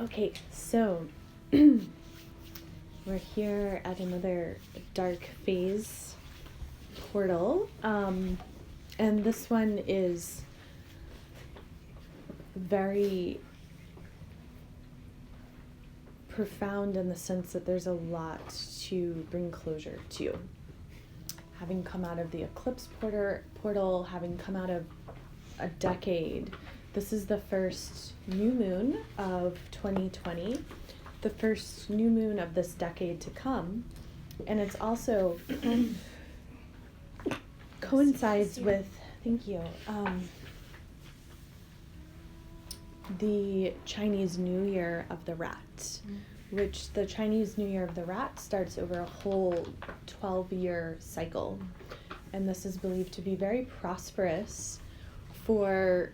Okay, so we're here at another dark phase portal, and this one is very profound in the sense that there's a lot to bring closure to. Having come out of the eclipse portal, having come out of a decade, this is the first new moon of 2020, the first new moon of this decade to come, and it's also coincides with, thank you, the Chinese New Year of the Rat, which the Chinese New Year of the Rat starts over a whole 12-year cycle, and this is believed to be very prosperous for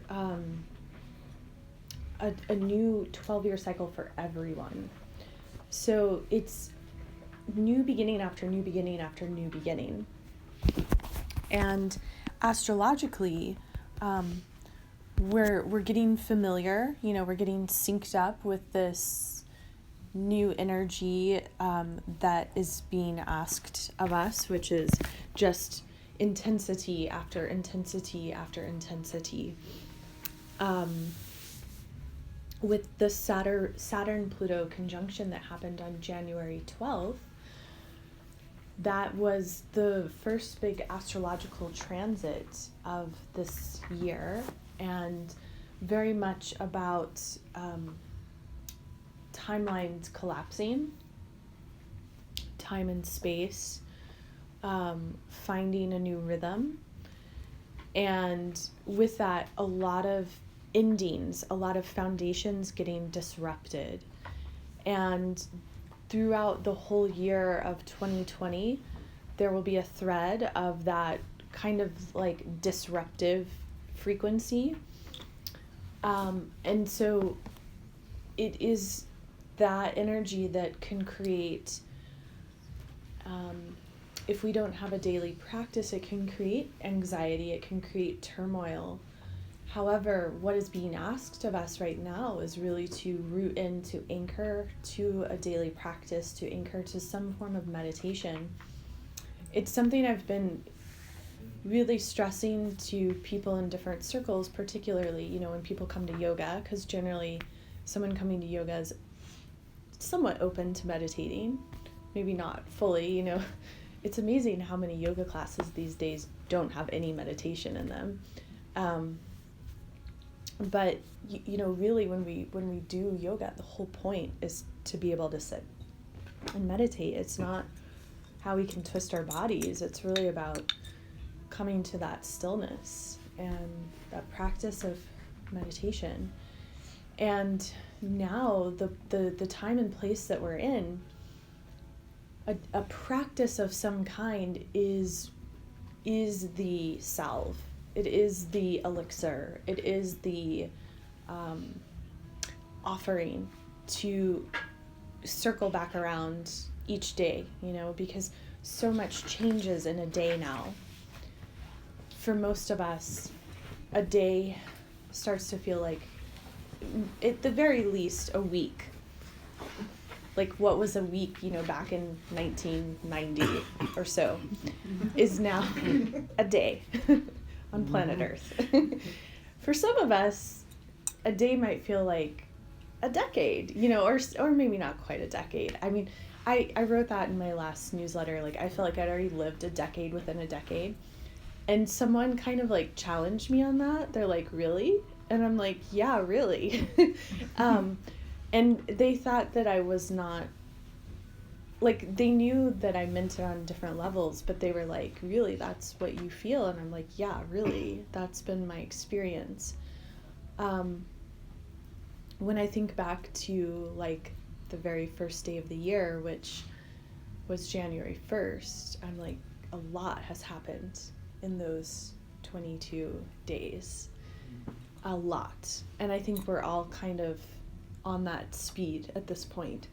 a new 12-year cycle for everyone. So it's new beginning after new beginning after new beginning. And astrologically, we're getting familiar, we're getting synced up with this new energy that is being asked of us, which is just intensity after intensity after intensity. With the Saturn-Pluto conjunction that happened on January 12th, that was the first big astrological transit of this year, and very much about timelines collapsing, time and space, finding a new rhythm, and with that, a lot of endings, a lot of foundations getting disrupted. And throughout the whole year of 2020, there will be a thread of that kind of like disruptive frequency. And so it is that energy that can create, if we don't have a daily practice, it can create anxiety, it can create turmoil. However, what is being asked of us right now is really to root in, to anchor to a daily practice, to anchor to some form of meditation. It's something I've been really stressing to people in different circles, particularly, when people come to yoga, because generally someone coming to yoga is somewhat open to meditating, maybe not fully, It's amazing how many yoga classes these days don't have any meditation in them. But really, when we do yoga, the whole point is to be able to sit and meditate. It's not how we can twist our bodies. It's really about coming to that stillness and that practice of meditation. And now the time and place that we're in, a practice of some kind is the salve. It is the elixir. It is the offering to circle back around each day, because so much changes in a day now. For most of us, a day starts to feel like, at the very least, a week. Like what was a week, back in 1990 or so, is now a day on planet Earth. For some of us, a day might feel like a decade, or maybe not quite a decade. I mean, I wrote that in my last newsletter. Like, I feel like I'd already lived a decade within a decade. And someone kind of like challenged me on that. They're like, really? And I'm like, yeah, really. And they thought that I was not, like, they knew that I meant it on different levels, but they were like, really, that's what you feel? And I'm like, yeah, really, that's been my experience. When I think back to, like, the very first day of the year, which was January 1st, I'm like, a lot has happened in those 22 days. A lot. And I think we're all kind of on that speed at this point.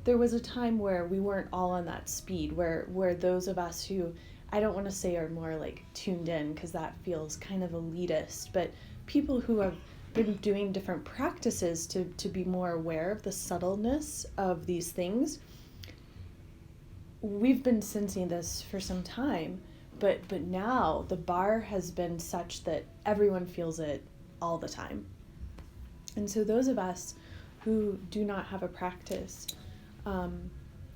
There was a time where we weren't all on that speed, where those of us who, I don't want to say are more like tuned in, because that feels kind of elitist, but people who have been doing different practices to be more aware of the subtleness of these things. We've been sensing this for some time, but now the bar has been such that everyone feels it all the time. And so those of us who do not have a practice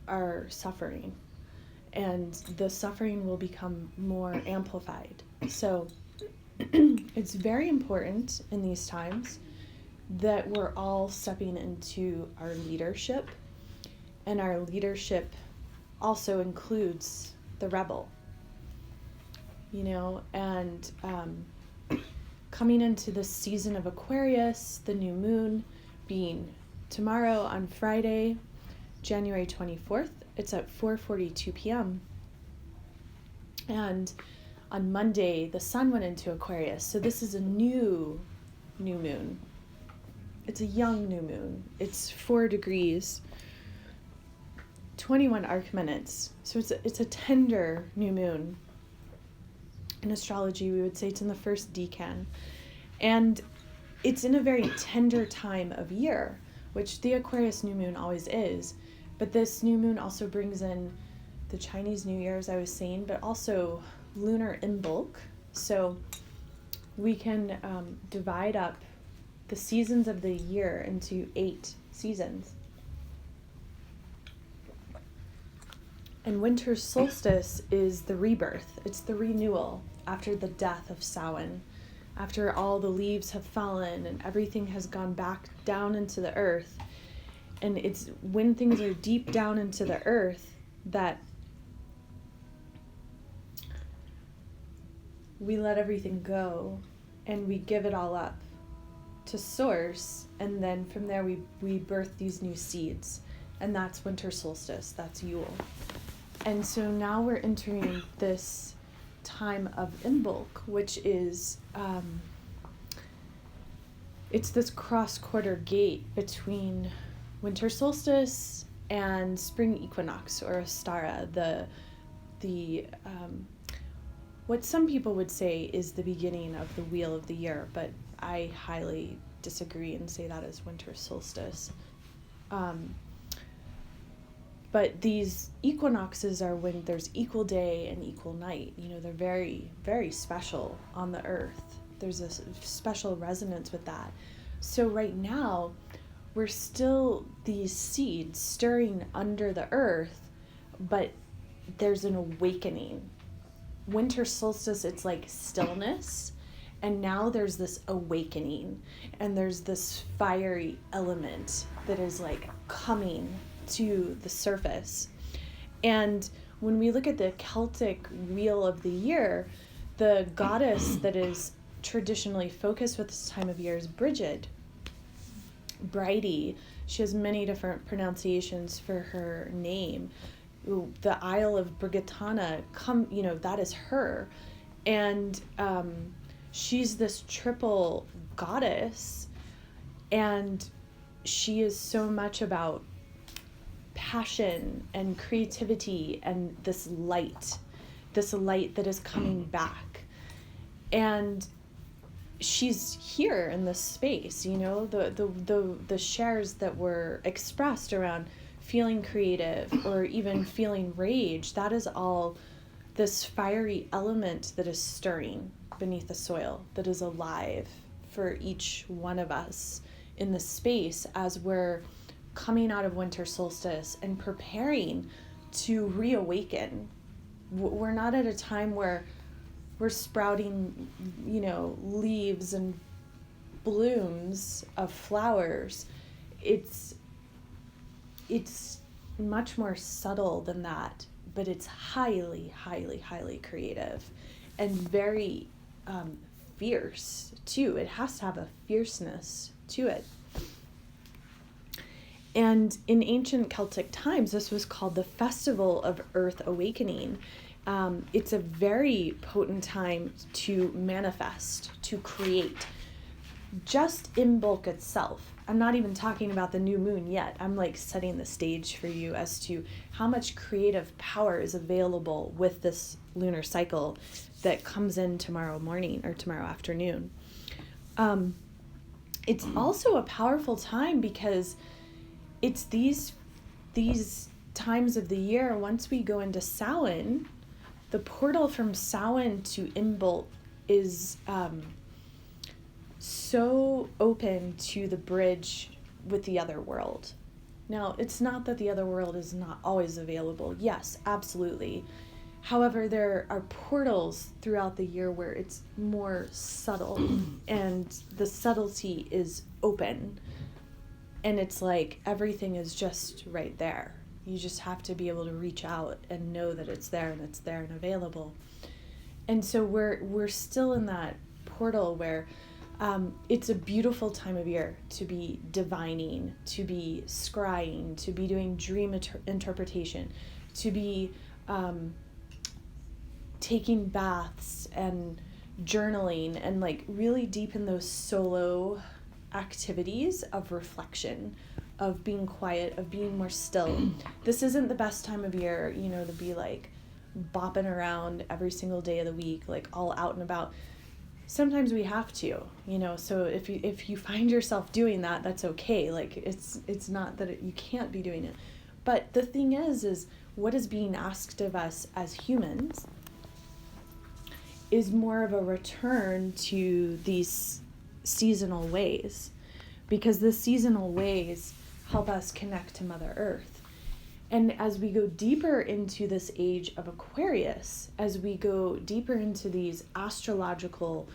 are suffering, and the suffering will become more amplified. So it's very important in these times that we're all stepping into our leadership, and our leadership also includes the rebel, and coming into this season of Aquarius, the new moon being tomorrow on Friday, January 24th. It's at 4:42 p.m. And on Monday, the sun went into Aquarius. So this is a new moon. It's a young new moon. It's 4 degrees, 21 arc minutes. So it's a tender new moon. In astrology, we would say it's in the first decan. And it's in a very tender time of year, which the Aquarius new moon always is. But this new moon also brings in the Chinese New Year, as I was saying, but also lunar Imbolc. So we can divide up the seasons of the year into 8 seasons. And winter solstice is the rebirth. It's the renewal after the death of Samhain, after all the leaves have fallen and everything has gone back down into the earth. And it's when things are deep down into the earth that we let everything go and we give it all up to source, and then from there we birth these new seeds, and that's winter solstice, that's Yule. And so now we're entering this time of Imbolc, which is it's this cross-quarter gate between winter solstice and spring equinox, or Ostara, the what some people would say is the beginning of the wheel of the year, but I highly disagree and say that is winter solstice. But these equinoxes are when there's equal day and equal night. They're very, very special on the earth. There's a special resonance with that. So right now, we're still these seeds stirring under the earth, but there's an awakening. Winter solstice, it's like stillness, and now there's this awakening, and there's this fiery element that is like coming to the surface. And when we look at the Celtic wheel of the year, the goddess that is traditionally focused with this time of year is Brigid. Bridie. She has many different pronunciations for her name. The Isle of Brigatana, that is her. And she's this triple goddess, and she is so much about passion and creativity and this light that is coming back. And she's here in this space, the shares that were expressed around feeling creative or even feeling rage, that is all this fiery element that is stirring beneath the soil, that is alive for each one of us in the space as we're coming out of winter solstice and preparing to reawaken. We're not at a time where we're sprouting, leaves and blooms of flowers. It's much more subtle than that, but it's highly, highly, highly creative and very fierce too. It has to have a fierceness to it. And in ancient Celtic times, this was called the Festival of Earth Awakening. It's a very potent time to manifest, to create. Just Imbolc itself. I'm not even talking about the new moon yet. I'm like setting the stage for you as to how much creative power is available with this lunar cycle that comes in tomorrow morning or tomorrow afternoon. it's also a powerful time because it's these times of the year, once we go into Samhain, the portal from Samhain to Imbolc is so open to the bridge with the other world. Now, it's not that the other world is not always available. Yes, absolutely. However, there are portals throughout the year where it's more subtle and the subtlety is open. And it's like everything is just right there. You just have to be able to reach out and know that it's there and available. And so we're still in that portal where it's a beautiful time of year to be divining, to be scrying, to be doing dream interpretation, to be taking baths and journaling and like really deep in those solo activities of reflection, of being quiet, of being more still. This isn't the best time of year, to be like bopping around every single day of the week, like all out and about. Sometimes we have to, so if you find yourself doing that, that's okay. Like it's not that you can't be doing it. But the thing is what is being asked of us as humans is more of a return to these seasonal ways, because the seasonal ways help us connect to Mother Earth. And as we go deeper into this age of Aquarius, as we go deeper into these astrological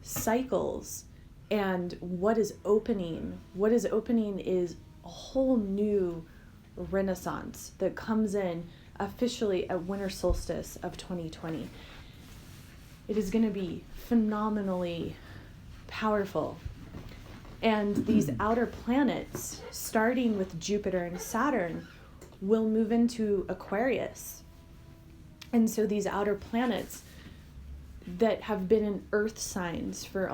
cycles, and what is opening is a whole new renaissance that comes in officially at winter solstice of 2020. It is going to be phenomenally powerful. And these outer planets, starting with Jupiter and Saturn, will move into Aquarius. And so these outer planets that have been in earth signs for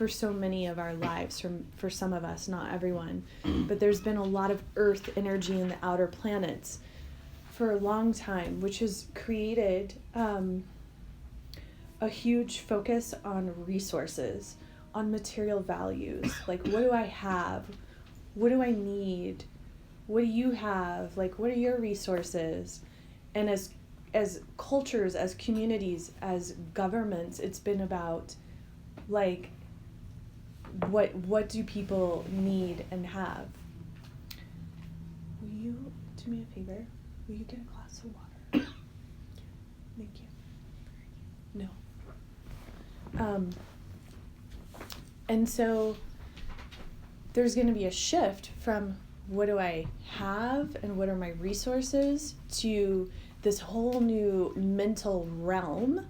so many of our lives, for some of us, not everyone, but there's been a lot of earth energy in the outer planets for a long time, which has created a huge focus on resources, on material values. Like, what do I have? What do I need? What do you have? Like, what are your resources? And as cultures, as communities, as governments, it's been about, like, what do people need and have? Will you do me a favor? Will you get a glass of water? Thank you. No. And so there's going to be a shift from what do I have and what are my resources to this whole new mental realm.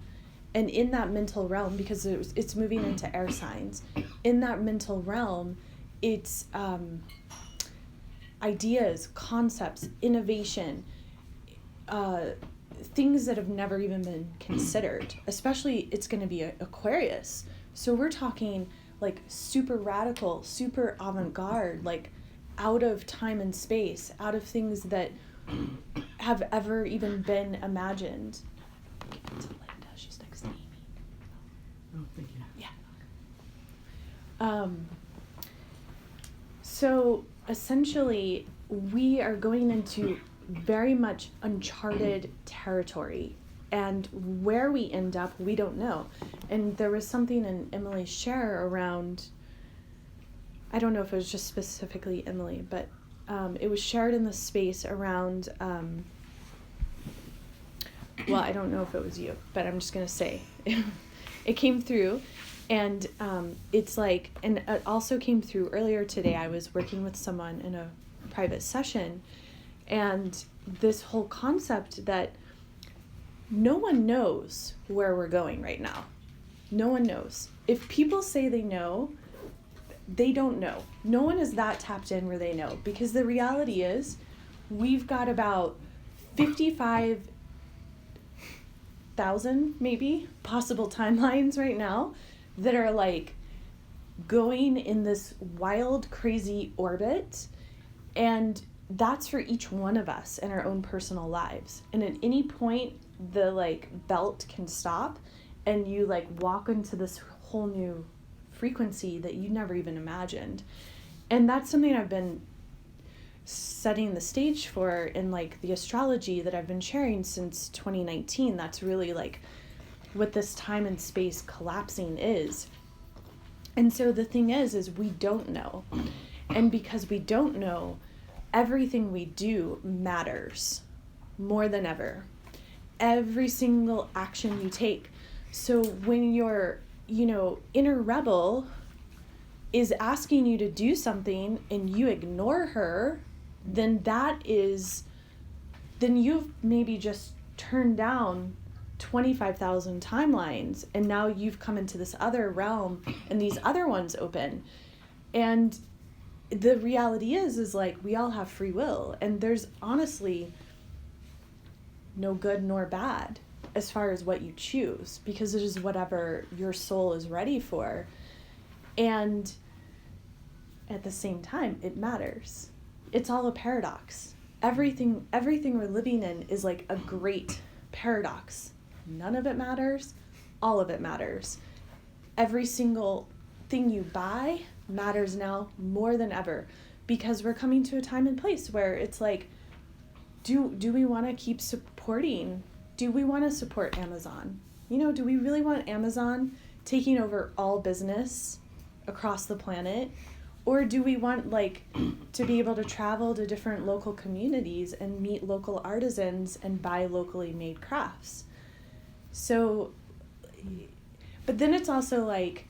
And in that mental realm, because it's moving into air signs, in that mental realm, it's ideas, concepts, innovation, things that have never even been considered. Especially, it's going to be Aquarius. So we're talking like super radical, super avant-garde, like out of time and space, out of things that have ever even been imagined. It's Linda. She's next to Amy. Oh, thank you. Yeah. So essentially, we are going into very much uncharted territory, and where we end up, we don't know. And there was something in Emily's share around, I don't know if it was just specifically Emily, but it was shared in the space around, well, I don't know if it was you, but I'm just going to say it came through. And it's like, and it also came through earlier today. I was working with someone in a private session, and this whole concept that no one knows where we're going right now. No one knows. If people say they know, they don't know. No one is that tapped in where they know, because the reality is we've got about 55,000 maybe possible timelines right now that are like going in this wild, crazy orbit. And that's for each one of us in our own personal lives. And at any point, the like belt can stop and you like walk into this whole new frequency that you never even imagined. And that's something I've been setting the stage for in like the astrology that I've been sharing since 2019. That's really like what this time and space collapsing is. And so the thing is we don't know. And because we don't know, everything we do matters more than ever. Every single action you take. So when your, inner rebel is asking you to do something and you ignore her, then you've maybe just turned down 25,000 timelines, and now you've come into this other realm and these other ones open. And the reality is like we all have free will, and there's honestly no good nor bad as far as what you choose, because it is whatever your soul is ready for. And at the same time, it matters. It's all a paradox. Everything we're living in is like a great paradox. None of it matters. All of it matters. Every single thing you buy matters now more than ever, because we're coming to a time and place where it's like, do we want to keep supporting? Do we want to support Amazon? Do we really want Amazon taking over all business across the planet? Or do we want to be able to travel to different local communities and meet local artisans and buy locally made crafts? So, but then it's also like,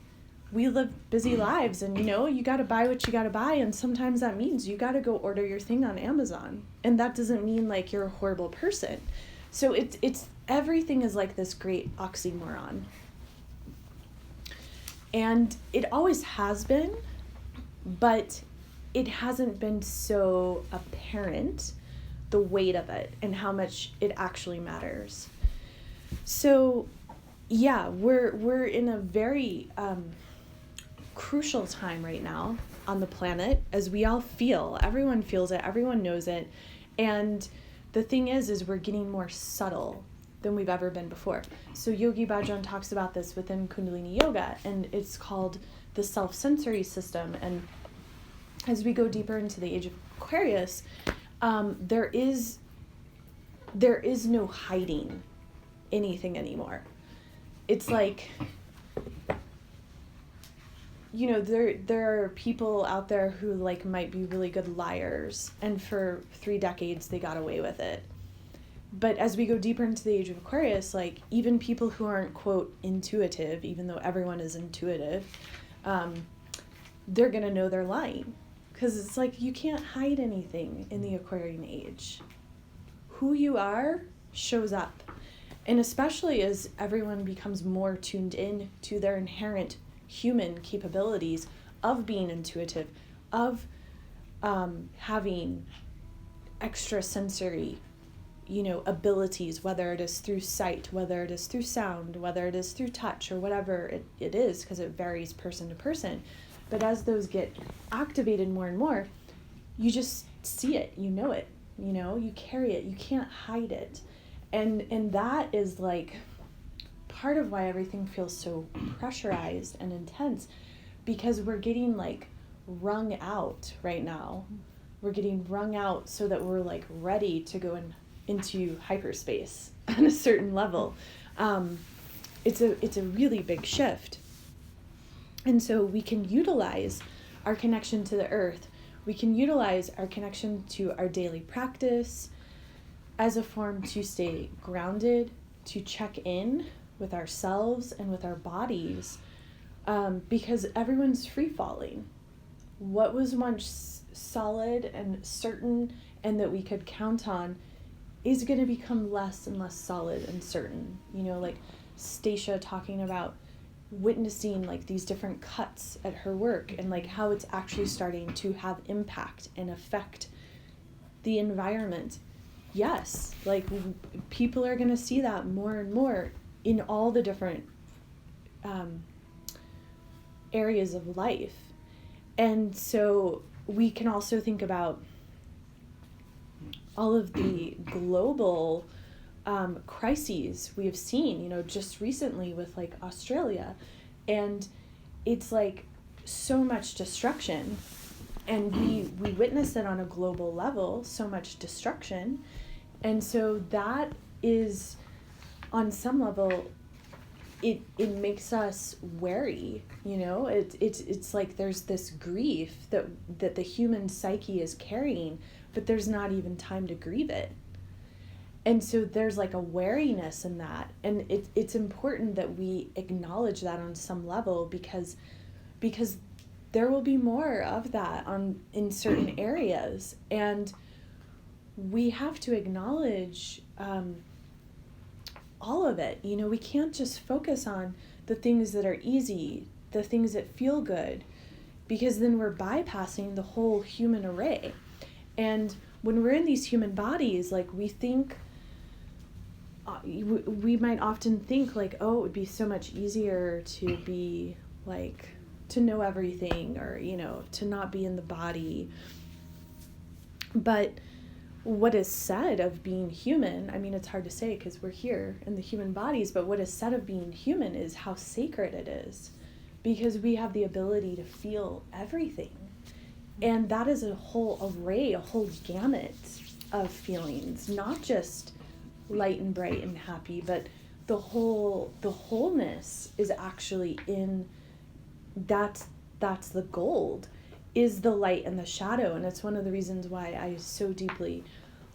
we live busy lives, and you got to buy what you got to buy, and sometimes that means you got to go order your thing on Amazon, and that doesn't mean like you're a horrible person. So it's everything is like this great oxymoron, and it always has been, but it hasn't been so apparent, the weight of it and how much it actually matters. So yeah, we're in a very crucial time right now on the planet, as we all feel. Everyone feels it, everyone knows it. And the thing is we're getting more subtle than we've ever been before. So Yogi Bhajan talks about this within Kundalini Yoga, and it's called the self-sensory system. And as we go deeper into the age of Aquarius, there is no hiding anything anymore. It's like, there are people out there who might be really good liars, and for 3 decades they got away with it. But as we go deeper into the age of Aquarius, even people who aren't, quote, intuitive, even though everyone is intuitive, they're gonna know they're lying. Because it's like, you can't hide anything in the Aquarian age. Who you are shows up. And especially as everyone becomes more tuned in to their inherent human capabilities of being intuitive, of having extrasensory, abilities, whether it is through sight, whether it is through sound, whether it is through touch, or whatever it is, because it varies person to person. But as those get activated more and more, you just see it, it, you carry it, you can't hide it. And that is part of why everything feels so pressurized and intense, because we're getting wrung out right now. We're getting wrung out so that we're ready to go into hyperspace on a certain level. It's a really big shift. And so we can utilize our connection to the earth. We can utilize our connection to our daily practice as a form to stay grounded, to check in with ourselves and with our bodies, because everyone's free falling. What was once solid and certain and that we could count on is going to become less and less solid and certain. Stacia talking about witnessing these different cuts at her work, and how it's actually starting to have impact and affect the environment. Yes, people are going to see that more and more in all the different areas of life. And so we can also think about all of the global crises we have seen, just recently with Australia. And it's like so much destruction, and we witness it on a global level, so much destruction. And so that is, on some level, it makes us wary, you know. It's like there's this grief that the human psyche is carrying, but there's not even time to grieve it. And so there's like a wariness in that, and it's important that we acknowledge that on some level, because there will be more of that in certain areas, and we have to acknowledge all of it. You know, we can't just focus on the things that are easy, the things that feel good, because then we're bypassing the whole human array. And when we're in these human bodies, like we think, we might often think like, oh, it would be so much easier to be like, to know everything, or, you know, to not be in the body. But what is said of being human, I mean, it's hard to say because we're here in the human bodies, but what is said of being human is how sacred it is, because we have the ability to feel everything. And that is a whole array, a whole gamut of feelings, not just light and bright and happy, but the wholeness is actually in, that's the gold, is the light and the shadow. And it's one of the reasons why I so deeply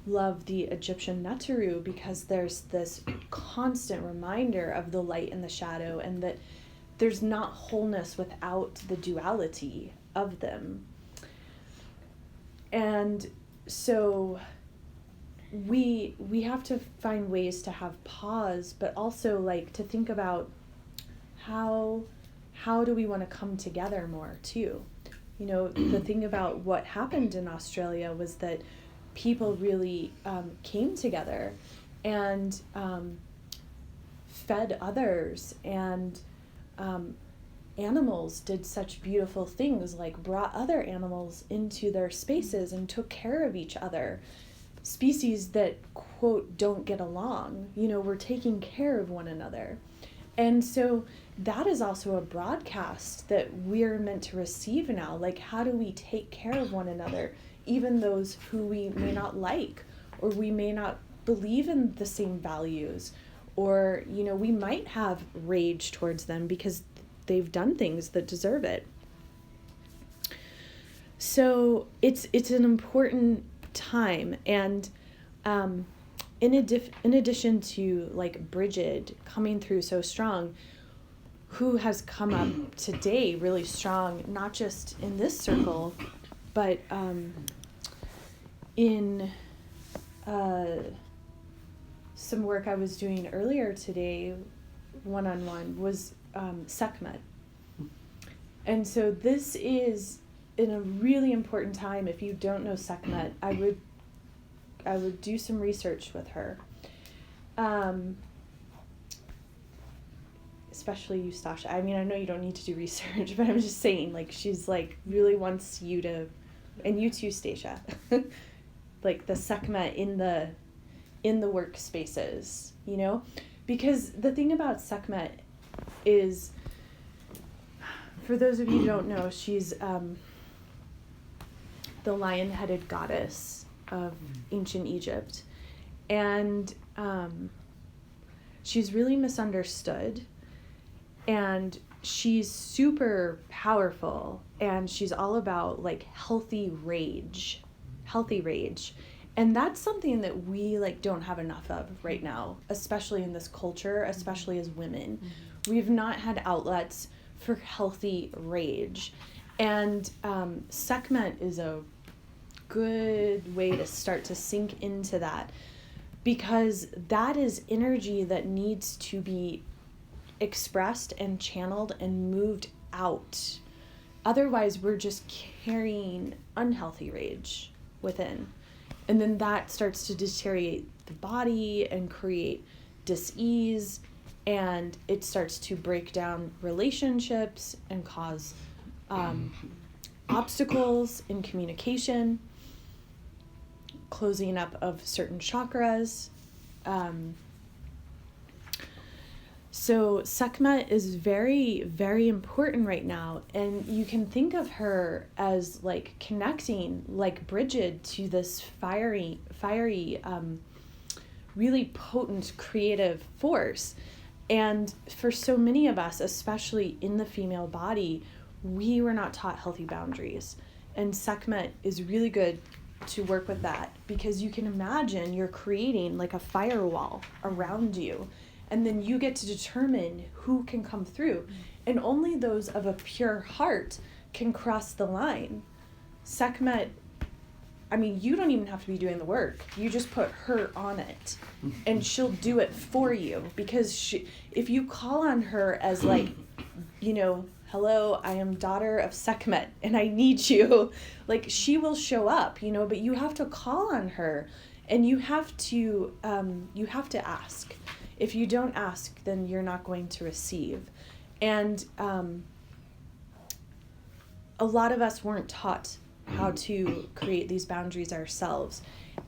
love the Egyptian Neteru, because there's this constant reminder of the light and the shadow, and that there's not wholeness without the duality of them. And so we have to find ways to have pause, but also like to think about how do we want to come together more too. You know, the thing about what happened in Australia was that people really came together and fed others, and animals did such beautiful things, like brought other animals into their spaces and took care of each other. Species that, quote, don't get along, you know, were taking care of one another. And so that is also a broadcast that we're meant to receive now. Like, how do we take care of one another, even those who we may not like, or we may not believe in the same values, or, you know, we might have rage towards them because they've done things that deserve it. So it's an important time. And in addition to like Bridget coming through so strong, who has come up today really strong, not just in this circle, but in some work I was doing earlier today, one-on-one, was Sekhmet. And so this is in a really important time. If you don't know Sekhmet, I would do some research with her. Especially you, Stasha. I mean, I know you don't need to do research, but I'm just saying, like, she's like really wants you to, and you too, Stacia, like the Sekhmet in the workspaces, you know, because the thing about Sekhmet is, for those of you who don't know, she's the lion-headed goddess of ancient Egypt, and she's really misunderstood, and she's super powerful, and she's all about like healthy rage, and that's something that we like don't have enough of right now, especially in this culture, especially as women. Mm-hmm. We've not had outlets for healthy rage, and Sekhmet is a good way to start to sink into that, because that is energy that needs to be expressed and channeled and moved out. Otherwise, we're just carrying unhealthy rage within, and then that starts to deteriorate the body and create dis-ease, and it starts to break down relationships and cause obstacles in communication, closing up of certain chakras. So Sekhmet is very, very important right now. And you can think of her as like connecting like Bridget to this fiery, really potent creative force. And for so many of us, especially in the female body, we were not taught healthy boundaries. And Sekhmet is really good to work with that, because you can imagine you're creating like a firewall around you, and then you get to determine who can come through. And only those of a pure heart can cross the line. Sekhmet, I mean, you don't even have to be doing the work. You just put her on it, and she'll do it for you. Because if you call on her as like, hello, I am daughter of Sekhmet, and I need you, like, she will show up, but you have to call on her, and you have to ask. If you don't ask, then you're not going to receive. And a lot of us weren't taught how to create these boundaries ourselves,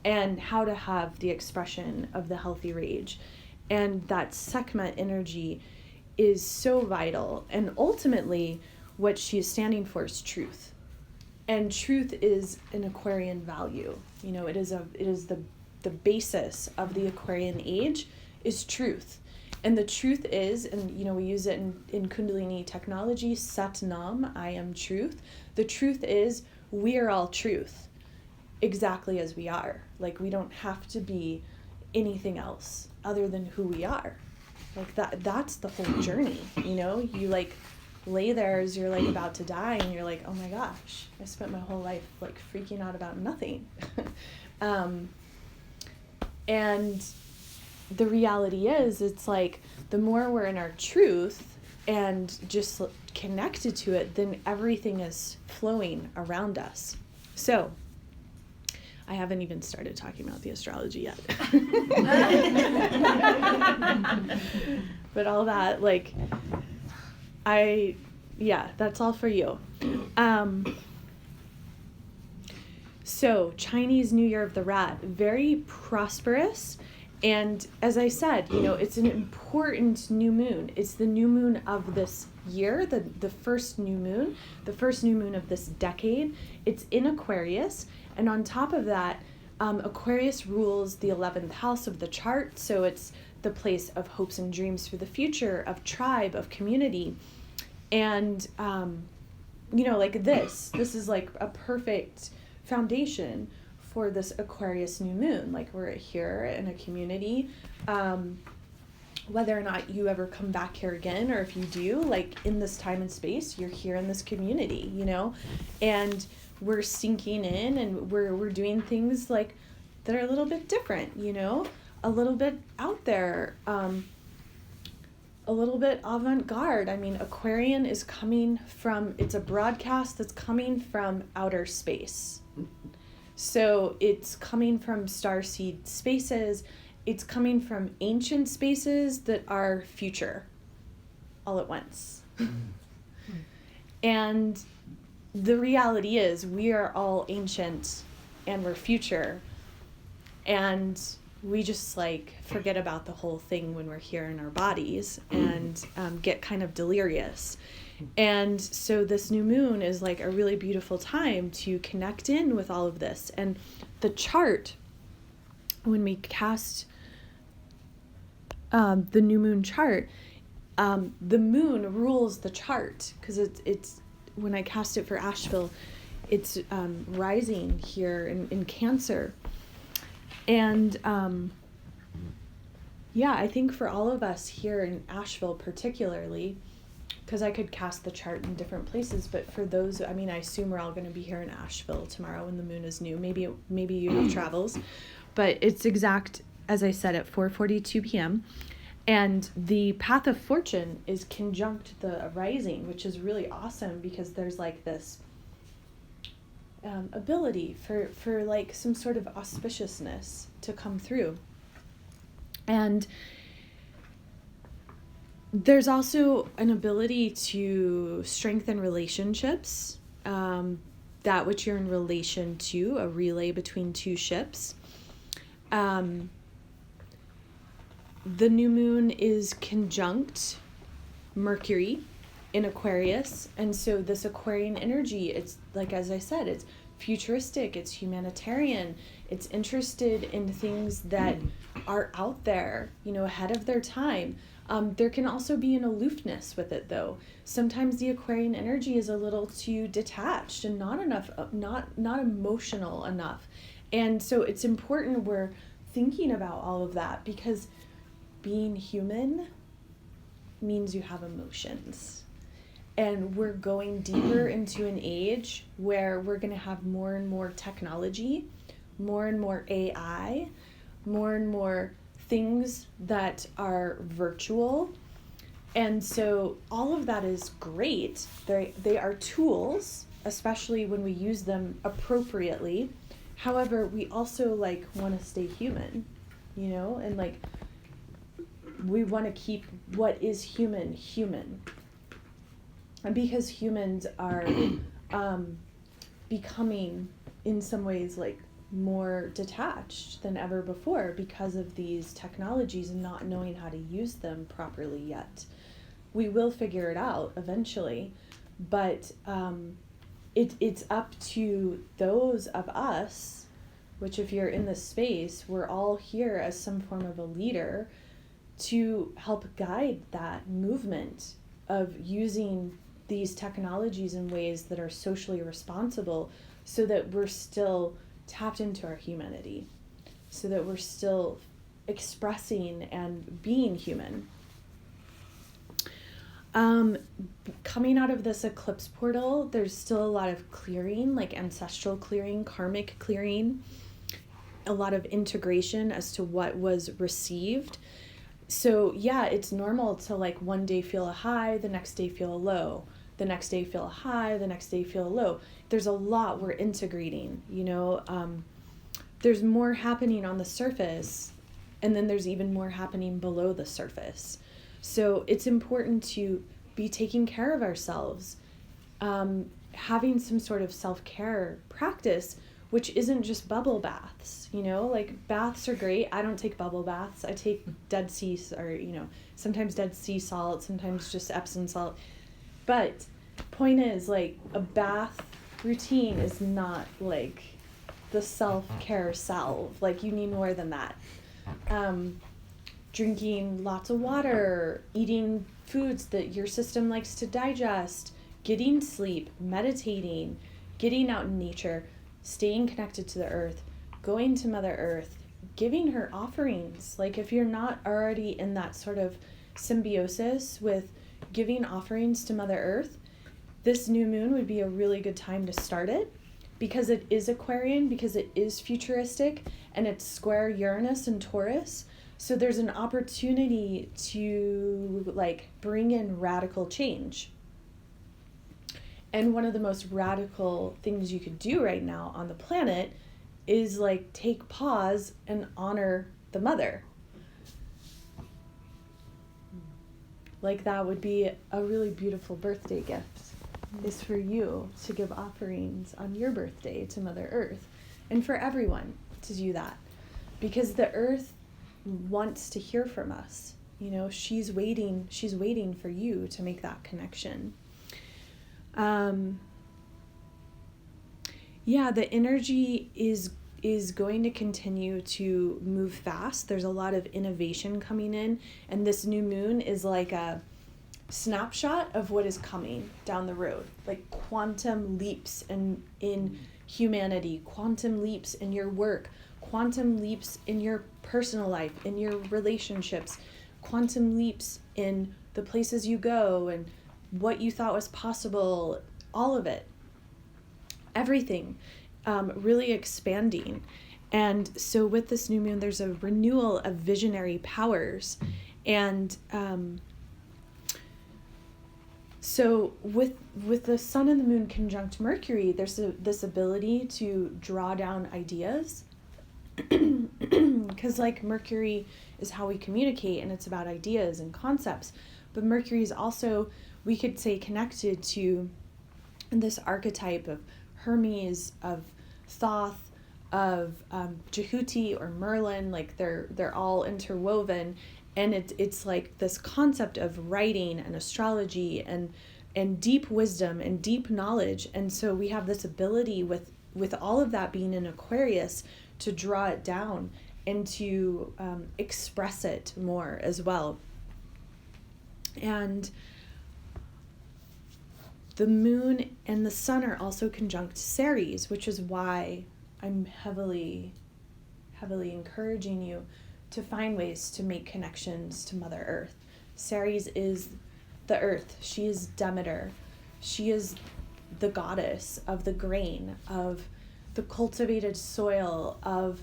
and how to have the expression of the healthy rage. And that Sekhmet energy is so vital. And ultimately, what she is standing for is truth. And truth is an Aquarian value. It is the basis of the Aquarian age is truth. And the truth is, and we use it in Kundalini technology, Sat Nam, I am truth. The truth is, we are all truth, exactly as we are. Like, we don't have to be anything else other than who we are. Like, that's the whole journey. You like lay there as you're like about to die, and you're like, oh my gosh, I spent my whole life like freaking out about nothing. And the reality is, it's like the more we're in our truth and just connected to it, then everything is flowing around us. So I haven't even started talking about the astrology yet. But all that, like, that's all for you. So Chinese New Year of the Rat, very prosperous. And as I said, it's an important new moon. It's the new moon of this year, the first new moon of this decade. It's in Aquarius. And on top of that, Aquarius rules the 11th house of the chart. So it's the place of hopes and dreams for the future, of tribe, of community. And, like this is like a perfect foundation for this Aquarius new moon. Like, we're here in a community, whether or not you ever come back here again, or if you do, like, in this time and space, you're here in this community, and we're sinking in, and we're doing things like that are a little bit different, a little bit out there, a little bit avant-garde. I mean, Aquarian is it's a broadcast that's coming from outer space. So it's coming from starseed spaces. It's coming from ancient spaces that are future all at once. And the reality is, we are all ancient and we're future. And we just like forget about the whole thing when we're here in our bodies, and get kind of delirious. And so this new moon is like a really beautiful time to connect in with all of this. And the chart, when we cast the new moon chart, the moon rules the chart, because it's when I cast it for Asheville, it's rising here in Cancer. And I think for all of us here in Asheville particularly, because I could cast the chart in different places, but for those, I assume we're all going to be here in Asheville tomorrow when the moon is new. Maybe you have travels, but it's exact, as I said, at 4:42 p.m. And the path of fortune is conjunct the rising, which is really awesome, because there's like this ability for like some sort of auspiciousness to come through. And there's also an ability to strengthen relationships, that which you're in relation to, a relay between two ships. the new moon is conjunct Mercury in Aquarius. And so this Aquarian energy, it's like, as I said, it's futuristic, it's humanitarian, it's interested in things that are out there, ahead of their time. There can also be an aloofness with it, though. Sometimes the Aquarian energy is a little too detached and not emotional enough. And so it's important we're thinking about all of that, because being human means you have emotions. And we're going deeper into an age where we're going to have more and more technology, more and more AI, more and more things that are virtual. And so all of that is great. They are tools, especially when we use them appropriately. However, we also want to stay human, and we want to keep what is human. And because humans are becoming in some ways more detached than ever before because of these technologies and not knowing how to use them properly yet. We will figure it out eventually, but it's up to those of us, which if you're in this space, we're all here as some form of a leader to help guide that movement of using these technologies in ways that are socially responsible, so that we're still tapped into our humanity, so that we're still expressing and being human. Coming out of this eclipse portal, there's still a lot of clearing, ancestral clearing, karmic clearing, a lot of integration as to what was received. So yeah, it's normal to one day feel a high, the next day feel a low, the next day feel a high, the next day feel a low. There's a lot we're integrating, there's more happening on the surface, and then there's even more happening below the surface. So it's important to be taking care of ourselves, having some sort of self-care practice, which isn't just bubble baths, baths are great. I don't take bubble baths. I take Dead Sea, or, sometimes Dead Sea salt, sometimes just Epsom salt. But point is, a bath routine is not the self-care salve. You need more than that. Drinking lots of water, eating foods that your system likes to digest, getting sleep, meditating, getting out in nature, staying connected to the earth, going to Mother Earth, giving her offerings. If you're not already in that sort of symbiosis with giving offerings to Mother Earth, this new moon would be a really good time to start it, because it is Aquarian, because it is futuristic, and it's square Uranus and Taurus. So there's an opportunity to bring in radical change. And one of the most radical things you could do right now on the planet is take pause and honor the mother. That would be a really beautiful birthday gift, is for you to give offerings on your birthday to Mother Earth, and for everyone to do that, because the earth wants to hear from us. She's waiting for you to make that connection. The energy is going to continue to move fast. There's a lot of innovation coming in, and this new moon is like a snapshot of what is coming down the road, quantum leaps in humanity, quantum leaps in your work, quantum leaps in your personal life, in your relationships, quantum leaps in the places you go and what you thought was possible, all of it, everything, really expanding. And so with this new moon, there's a renewal of visionary powers. And so with the sun and the moon conjunct Mercury, there's this ability to draw down ideas, because Mercury is how we communicate, and it's about ideas and concepts. But Mercury is also, we could say, connected to this archetype of Hermes, of Thoth, of Jehuti or Merlin. They're all interwoven, And it's like this concept of writing and astrology and deep wisdom and deep knowledge. And so we have this ability with all of that being in Aquarius to draw it down and to express it more as well. And the moon and the sun are also conjunct Ceres, which is why I'm heavily encouraging you to find ways to make connections to Mother Earth. Ceres is the earth. She is Demeter. She is the goddess of the grain, of the cultivated soil, of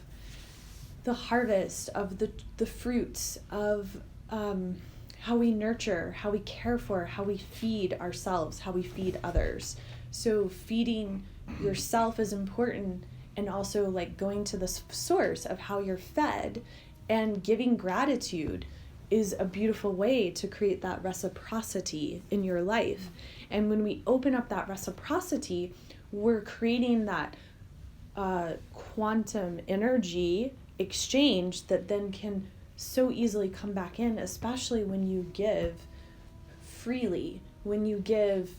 the harvest, of the fruits, of how we nurture, how we care for, how we feed ourselves, how we feed others. So feeding yourself is important, and also like going to the source of how you're fed and giving gratitude is a beautiful way to create that reciprocity in your life. And when we open up that reciprocity, we're creating that quantum energy exchange that then can so easily come back in, especially when you give freely, when you give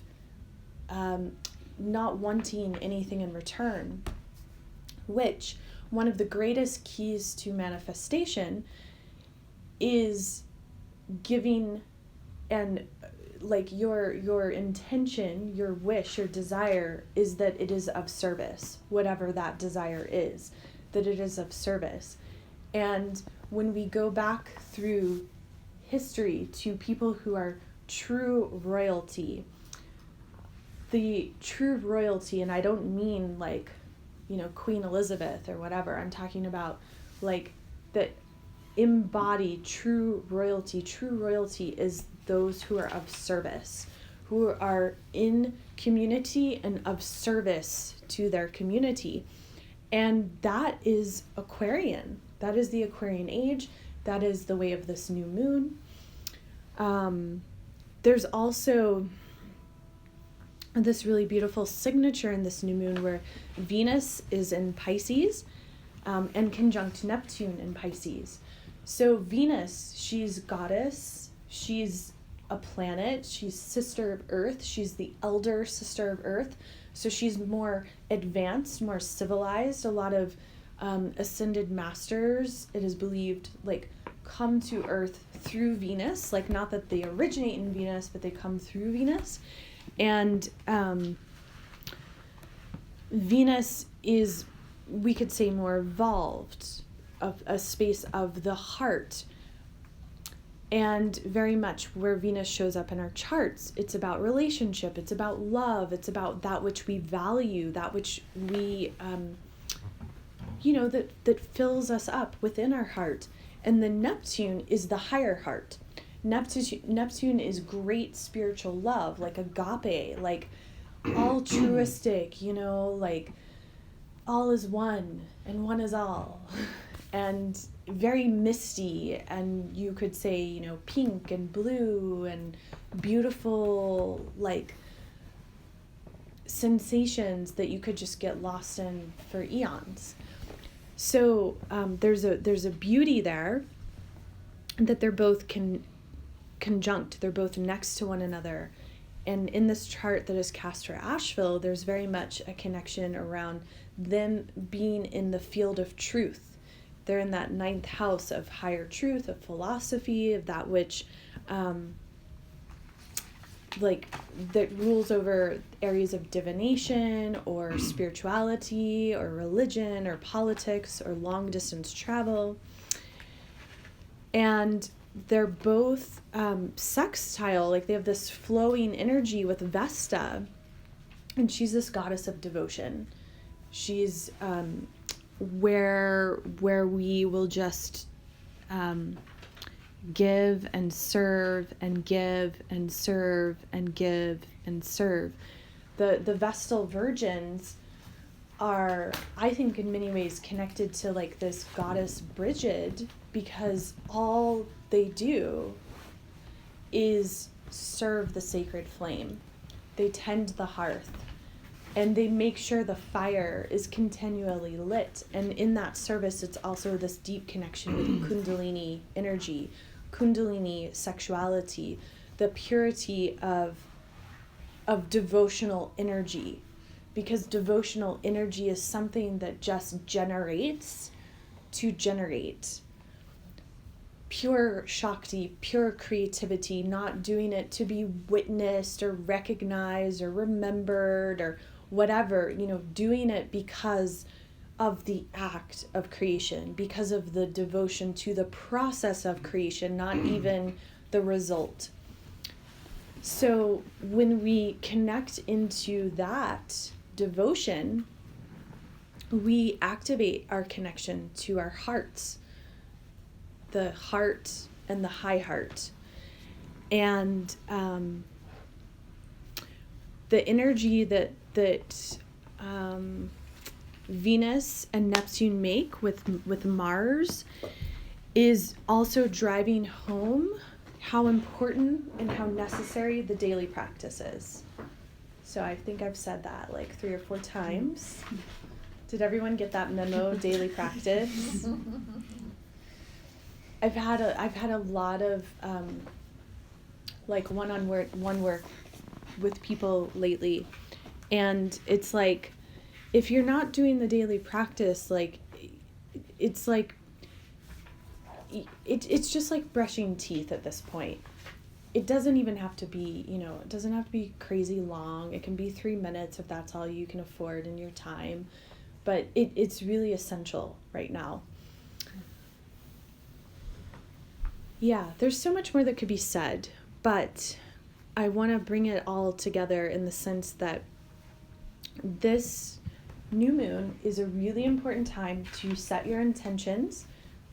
not wanting anything in return, which one of the greatest keys to manifestation is giving. And like your intention, your wish, your desire is that it is of service, whatever that desire is, that it is of service. And when we go back through history to people who are true royalty, the true royalty, and I don't mean like, Queen Elizabeth or whatever, I'm talking about like that embody true royalty. True royalty is those who are of service, who are in community and of service to their community. And that is Aquarian. That is the Aquarian age. That is the way of this new moon. There's also this really beautiful signature in this new moon where Venus is in Pisces and conjunct Neptune in Pisces. So Venus, she's goddess, she's a planet, she's sister of Earth, she's the elder sister of Earth. So she's more advanced, more civilized. A lot of ascended masters, it is believed, like come to Earth through Venus, like not that they originate in Venus, but they come through Venus. And Venus is, we could say, more evolved, of a space of the heart. And very much where Venus shows up in our charts, it's about relationship, it's about love, it's about that which we value, that which we, that fills us up within our heart. And the Neptune is the higher heart. Neptune is great spiritual love, like agape, like altruistic, like all is one and one is all. And very misty, and you could say, pink and blue and beautiful, like sensations that you could just get lost in for eons. So there's a beauty there that they're both conjunct, they're both next to one another. And in this chart that is cast for Asheville, there's very much a connection around them being in the field of truth. They're in that 9th house of higher truth, of philosophy, of that which that rules over areas of divination or spirituality or religion or politics or long distance travel. And they're both sextile, like they have this flowing energy with Vesta, and she's this goddess of devotion. She's where we will just give and serve and give and serve and give and serve. The Vestal Virgins are, I think, in many ways connected to like this goddess Brigid, because all they do is serve the sacred flame. They tend the hearth, and they make sure the fire is continually lit. And in that service, it's also this deep connection with Kundalini energy. Kundalini sexuality, the purity of devotional energy, because devotional energy is something that just generates to generate. Pure Shakti, pure creativity, not doing it to be witnessed or recognized or remembered or whatever, doing it because of the act of creation, because of the devotion to the process of creation, not even the result. So when we connect into that devotion, we activate our connection to our hearts, the heart and the high heart. And the energy that Venus and Neptune make with Mars is also driving home how important and how necessary the daily practice is. So I think I've said that like 3 or 4 times. Did everyone get that memo? Daily practice. I've had a lot of like one work with people lately, and it's like, if you're not doing the daily practice, like it's like it's just like brushing teeth at this point. It doesn't even have to be, it doesn't have to be crazy long. It can be 3 minutes if that's all you can afford in your time, but it's really essential right now. Yeah, there's so much more that could be said, but I want to bring it all together in the sense that this new moon is a really important time to set your intentions,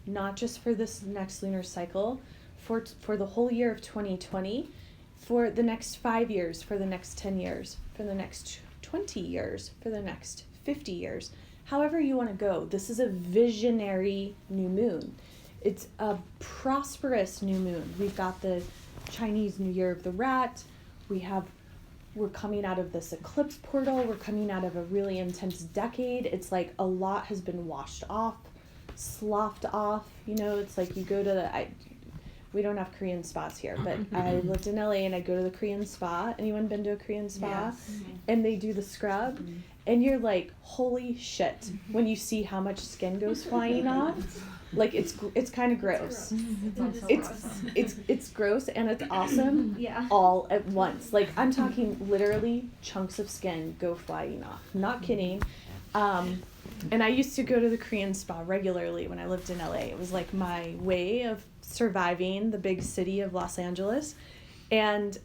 not just for this next lunar cycle, for the whole year of 2020, for the next 5 years, for the next 10 years, for the next 20 years, for the next 50 years, however you want to go. This is a visionary new moon. It's a prosperous new moon. We've got the Chinese New Year of the Rat. We're coming out of this eclipse portal. We're coming out of a really intense decade. It's like a lot has been washed off, sloughed off. It's like you go to we don't have Korean spas here, but I lived in LA and I go to the Korean spa. Anyone been to a Korean spa? Yes. And they do the scrub, and you're like, holy shit, when you see how much skin goes flying off. Like it's kind of gross. It's gross and it's awesome. Yeah. All at once. Like I'm talking literally chunks of skin go flying off. Not kidding. And I used to go to the Korean spa regularly when I lived in LA. It was like my way of surviving the big city of Los Angeles. And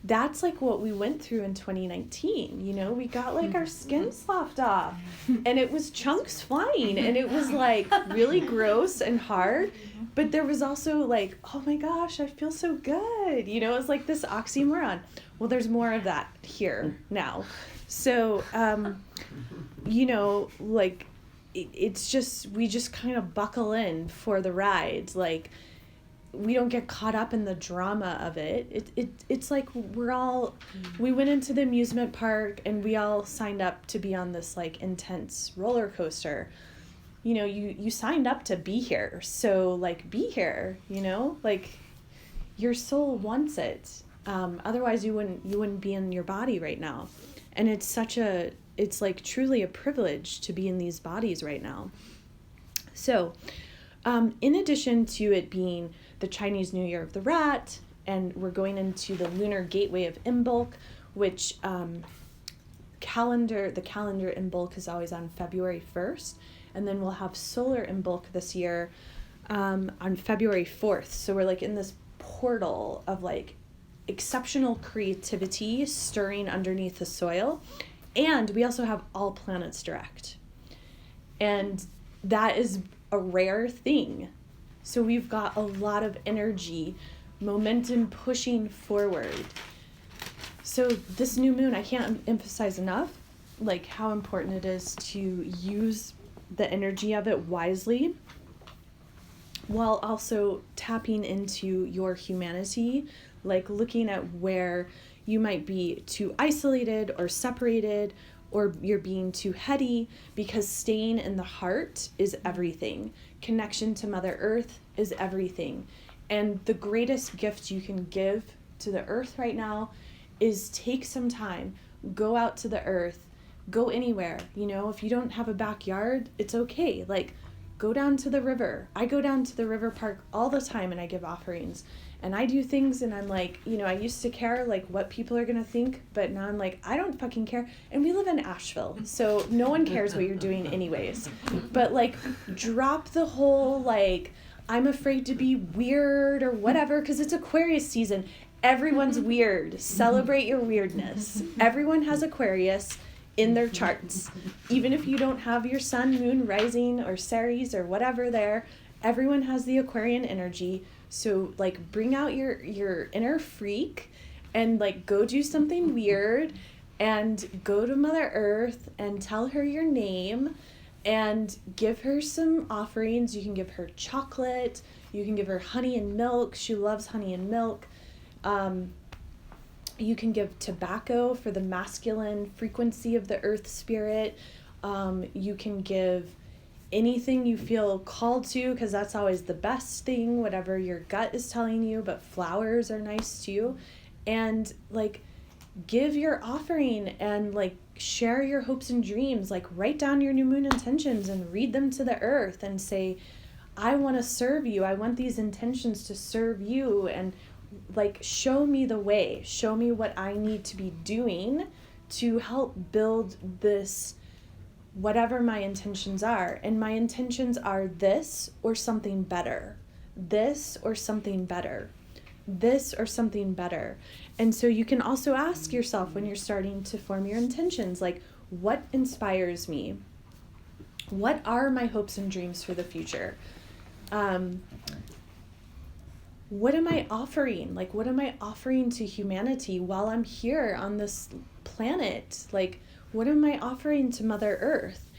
that's like what we went through in 2019. We got like our skin sloughed off and it was chunks flying and it was like really gross and hard, but there was also like, oh my gosh, I feel so good. It was like this oxymoron. Well, there's more of that here now. So, like it's just, we just kind of buckle in for the ride. Like, we don't get caught up in the drama of it. It's like we went into the amusement park and we all signed up to be on this like intense roller coaster. You signed up to be here, so like be here. Like your soul wants it. Otherwise you wouldn't be in your body right now. And it's like truly a privilege to be in these bodies right now. So, in addition to it being the Chinese New Year of the Rat, and we're going into the lunar gateway of Imbolc, which the calendar Imbolc is always on February 1st, and then we'll have solar Imbolc this year on February 4th. So we're like in this portal of like exceptional creativity stirring underneath the soil, and we also have all planets direct, and that is a rare thing. So we've got a lot of energy, momentum pushing forward. So this new moon, I can't emphasize enough like how important it is to use the energy of it wisely, while also tapping into your humanity, like looking at where you might be too isolated or separated, or you're being too heady, because staying in the heart is everything. Connection to Mother Earth is everything. And the greatest gift you can give to the earth right now is take some time, go out to the earth, go anywhere. You know, if you don't have a backyard, it's okay. Like, go down to the river. I go down to the river park all the time and I give offerings. And I do things and I'm like, you know, I used to care like what people are going to think, but now I'm like, I don't fucking care. And we live in Asheville, so no one cares what you're doing anyways. But like, drop the whole like, I'm afraid to be weird or whatever, because it's Aquarius season. Everyone's weird. Celebrate your weirdness. Everyone has Aquarius in their charts. Even if you don't have your sun, moon, rising, or Ceres or whatever there, everyone has the Aquarian energy. So like, bring out your inner freak and like go do something weird and go to Mother Earth and tell her your name and give her some offerings. You can give her chocolate. You can give her honey and milk. She loves honey and milk. You can give tobacco for the masculine frequency of the earth spirit. You can give anything you feel called to, because that's always the best thing, whatever your gut is telling you, but flowers are nice too. And like, give your offering and like share your hopes and dreams. Like, write down your new moon intentions and read them to the earth and say, I want to serve you. I want these intentions to serve you. And like, show me the way, show me what I need to be doing to help build this, whatever my intentions are. And my intentions are this or something better, this or something better, this or something better. And so you can also ask yourself when you're starting to form your intentions, like, what inspires me? What are my hopes and dreams for the future? What am I offering? Like, what am I offering to humanity while I'm here on this planet? Like, what am I offering to Mother Earth?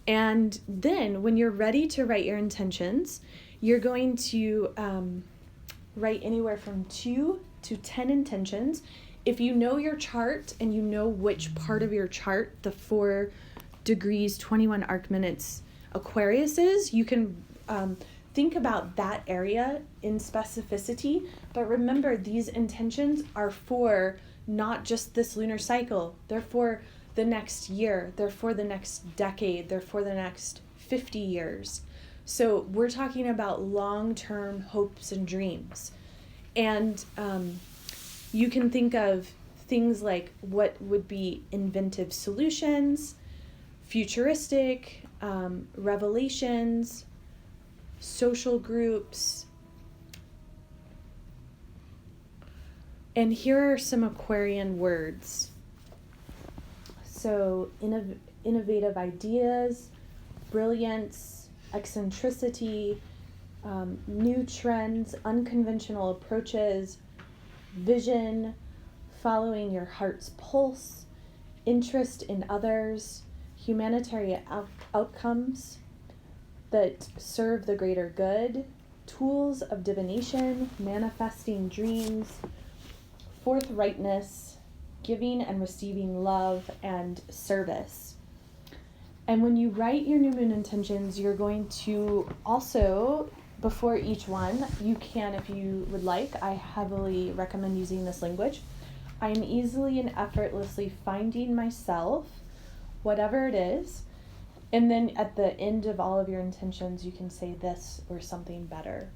And then when you're ready to write your intentions, you're going to write anywhere from 2 to 10 intentions. If you know your chart and you know which part of your chart the 4 degrees, 21 arc minutes Aquarius is, you can think about that area in specificity. But remember, these intentions are for not just this lunar cycle. They're for the next year. They're for the next decade. They're for the next 50 years. So we're talking about long-term hopes and dreams. And you can think of things like what would be inventive solutions, futuristic, revelations, social groups. And here are some Aquarian words. So innovative ideas, brilliance, eccentricity, new trends, unconventional approaches, vision, following your heart's pulse, interest in others, humanitarian outcomes that serve the greater good, tools of divination, manifesting dreams, forthrightness, giving and receiving love, and service. And when you write your new moon intentions, you're going to also, before each one, you can, if you would like, I heavily recommend using this language. I am easily and effortlessly finding myself, whatever it is. And then at the end of all of your intentions, you can say this or something better.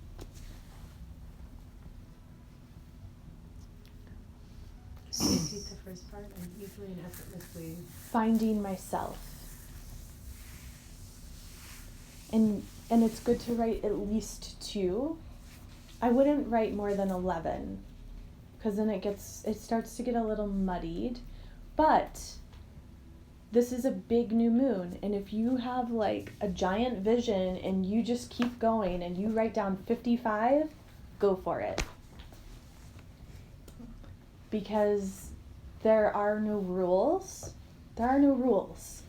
Repeat the first part. I'm easily and effortlessly Finding myself. And it's good to write at least 2. I wouldn't write more than 11, because then it starts to get a little muddied. But this is a big new moon, and if you have like a giant vision and you just keep going and you write down 55, go for it. Because there are no rules. There are no rules.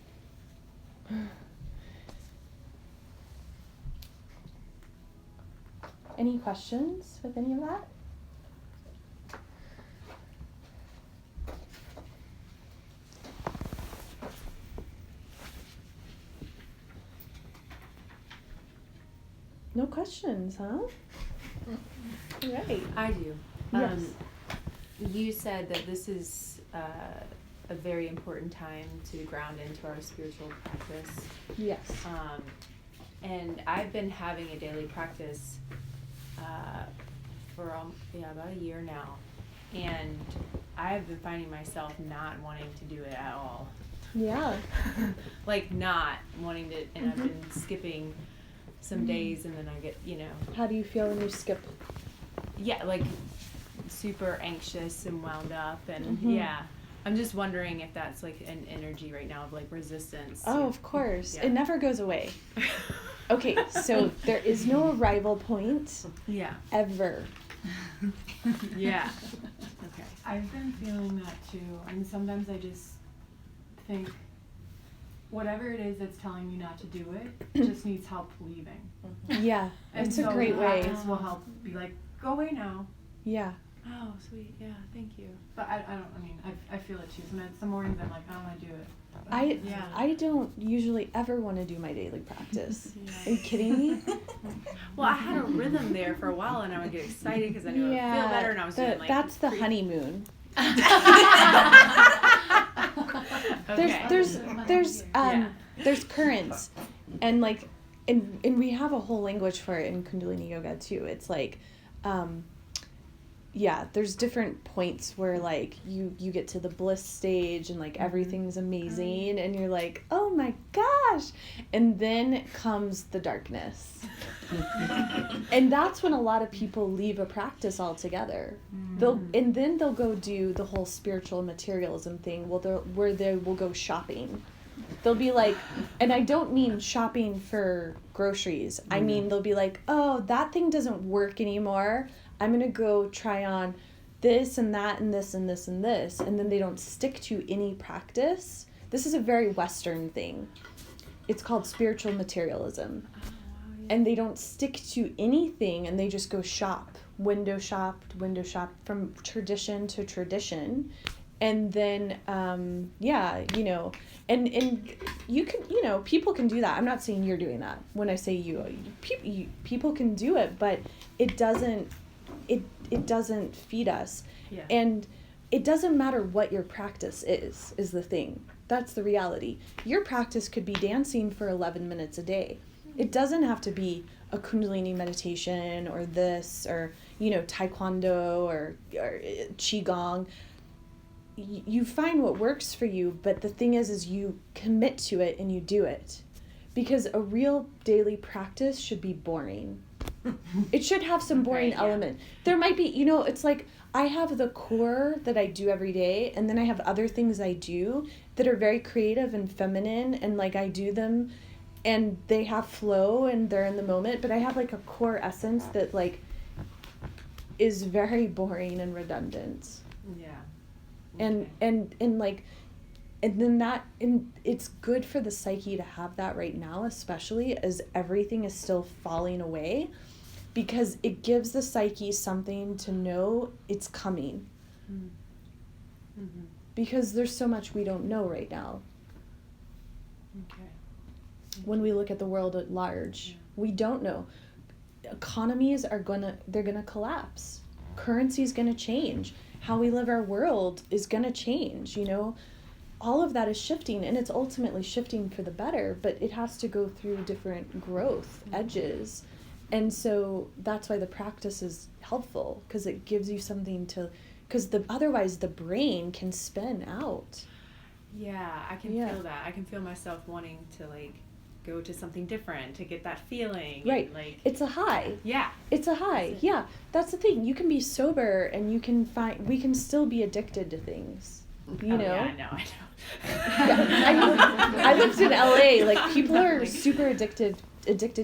Any questions with any of that? No questions, huh? Right. I do. Yes. You said that this is a very important time to ground into our spiritual practice. Yes. And I've been having a daily practice for about a year now. And I've been finding myself not wanting to do it at all. Yeah. Like not wanting to, and I've been skipping some days, and then I get, How do you feel when you skip? yeah, like super anxious and wound up, and Mhm. yeah. I'm just wondering if that's like an energy right now of like resistance. Oh, of course. Yeah. It never goes away. Okay, so there is no arrival point Yeah. ever. Yeah. Okay. I've been feeling that too, and sometimes I just think whatever it is that's telling you not to do it just needs help leaving. Yeah, And it's so a great the way. practice will help be like, go away now. Yeah. Oh, sweet. Yeah. Thank you. But I feel it too. Sometimes some mornings I'm like, I don't want to do it. I don't usually ever want to do my daily practice. Yeah. Are you kidding me? Well, I had a rhythm there for a while, and I would get excited because I knew I would feel better, and I was doing like. That's the honeymoon. Okay. There's currents, and like, and we have a whole language for it in Kundalini Yoga too. It's like, yeah, there's different points where like you get to the bliss stage and like everything's amazing and you're like, oh my gosh, and then comes the darkness. And that's when a lot of people leave a practice altogether. They'll go do the whole spiritual materialism thing where they will go shopping. They'll be like, and I don't mean shopping for groceries. I mean, they'll be like, oh, that thing doesn't work anymore. I'm going to go try on this and that and this and this and this. And then they don't stick to any practice. This is a very Western thing. It's called spiritual materialism. Oh, wow, yeah. And they don't stick to anything, and they just go shop, window shop from tradition to tradition. And then, and you can, people can do that. I'm not saying you're doing that. When I say people can do it, but it doesn't feed us. Yeah. And it doesn't matter what your practice is the thing. That's the reality. Your practice could be dancing for 11 minutes a day. It doesn't have to be a Kundalini meditation or this or, Taekwondo or Qigong. You find what works for you, but the thing is you commit to it and you do it. Because a real daily practice should be boring. It should have some boring element. There might be, it's like I have the core that I do every day, and then I have other things I do that are very creative and feminine, and like I do them and they have flow and they're in the moment, but I have like a core essence that like is very boring and redundant. Yeah. And it's good for the psyche to have that right now, especially as everything is still falling away, because it gives the psyche something to know it's coming. Mm-hmm. Because there's so much we don't know right now. Okay. When we look at the world at large, we don't know. Economies they're gonna collapse. Currency is gonna change. How we live our world is gonna change, all of that is shifting, and it's ultimately shifting for the better, but it has to go through different growth edges. And so that's why the practice is helpful, because it gives you something to, because otherwise the brain can spin out. Yeah, I can feel that. I can feel myself wanting to like go to something different to get that feeling. Right. And, like, it's a high. Yeah. It's a high. Yeah. That's the thing. You can be sober and we can still be addicted to things. Yeah, I know. I lived in LA. Like, people are super addicted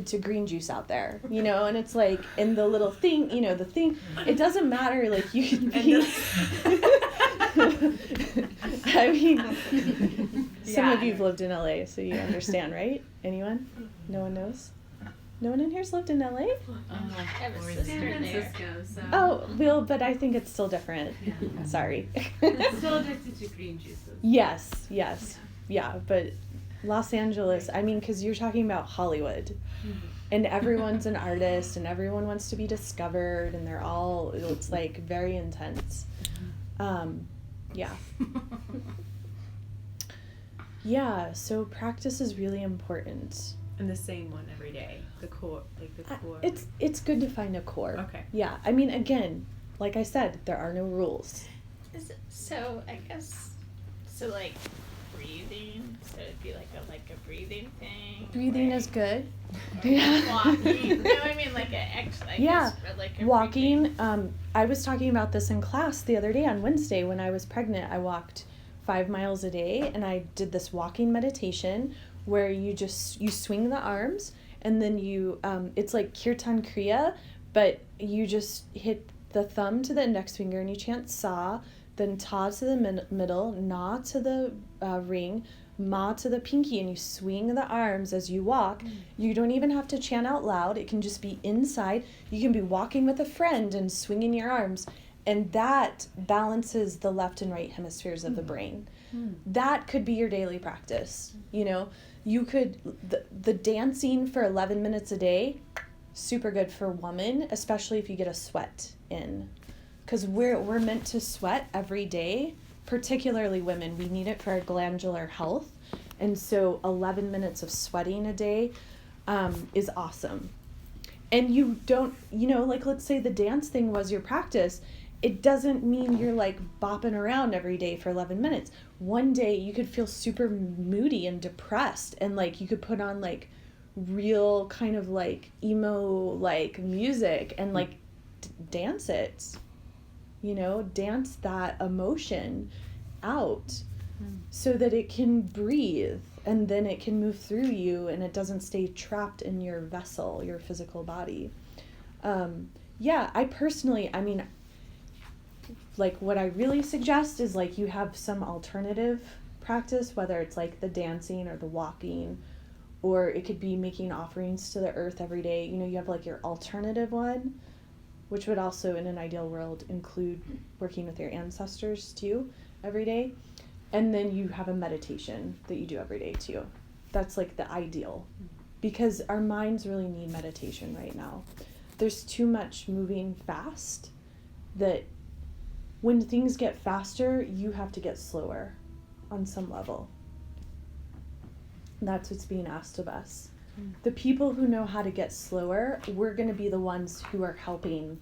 to green juice out there, and it's like, in the little thing, the thing, it doesn't matter, like, you can be, I mean, some of you've lived in LA, so you understand, right? Anyone? No one knows? No one in here's lived in LA? I have a sister there. So. Oh, well, but I think it's still different. Yeah. Sorry. Still addicted to green juices. Yes. Yeah, but Los Angeles, I mean, because you're talking about Hollywood. Mm-hmm. And everyone's an artist, and everyone wants to be discovered, and it's like very intense. Yeah. Yeah, so practice is really important. And the same one every day. The core, like the core. It's good to find a core. Okay. Yeah, I mean, again, like I said, there are no rules. So I guess like breathing. So it'd be like a breathing thing. Breathing is good. Or walking. No, I mean like an exercise. Yeah, Like a walking. I was talking about this in class the other day on Wednesday when I was pregnant. I walked 5 miles a day, and I did this walking meditation where you swing the arms, and then you it's like kirtan kriya, but you just hit the thumb to the index finger and you chant sa, then ta to the middle, na to the ring, ma to the pinky, and you swing the arms as you walk. You don't even have to chant out loud. It can just be inside. You can be walking with a friend and swinging your arms, and that balances the left and right hemispheres of the brain. That could be your daily practice. You could, the dancing for 11 minutes a day, super good for women, especially if you get a sweat in. Because we're meant to sweat every day, particularly women. We need it for our glandular health. And so 11 minutes of sweating a day is awesome. And you don't, like let's say the dance thing was your practice. It doesn't mean you're like bopping around every day for 11 minutes. One day you could feel super moody and depressed, and like you could put on like real kind of like emo like music and like dance it. Dance that emotion out so that it can breathe, and then it can move through you and it doesn't stay trapped in your vessel, your physical body. I personally, like what I really suggest is like you have some alternative practice, whether it's like the dancing or the walking, or it could be making offerings to the earth every day. You have like your alternative one, which would also in an ideal world include working with your ancestors too every day. And then you have a meditation that you do every day too. That's like the ideal, because our minds really need meditation right now. There's too much moving fast that when things get faster, you have to get slower on some level. That's what's being asked of us. The people who know how to get slower, we're going to be the ones who are helping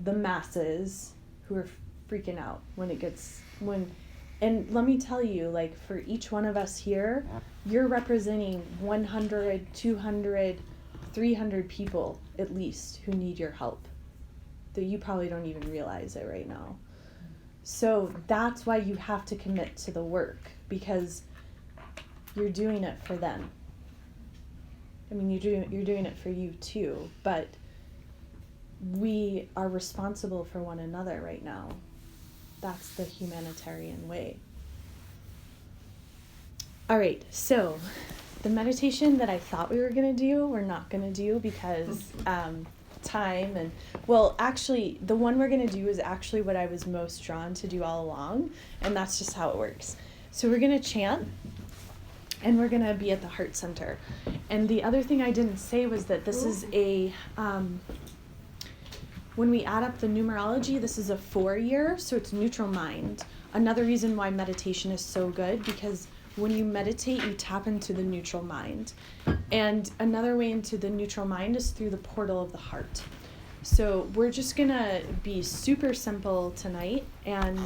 the masses who are freaking out and let me tell you, like for each one of us here, you're representing 100, 200, 300 people at least who need your help, that you probably don't even realize it right now. So that's why you have to commit to the work, because you're doing it for them. You're doing it for you too, but we are responsible for one another right now. That's the humanitarian way. All right, so the meditation that I thought we were going to do, we're not going to do because time and, actually, the one we're going to do is actually what I was most drawn to do all along, and that's just how it works. So we're going to chant, and we're going to be at the heart center. And the other thing I didn't say was that this is a, when we add up the numerology, this is a 4-year, so it's neutral mind. Another reason why meditation is so good, because when you meditate, you tap into the neutral mind. And another way into the neutral mind is through the portal of the heart. So we're just going to be super simple tonight, and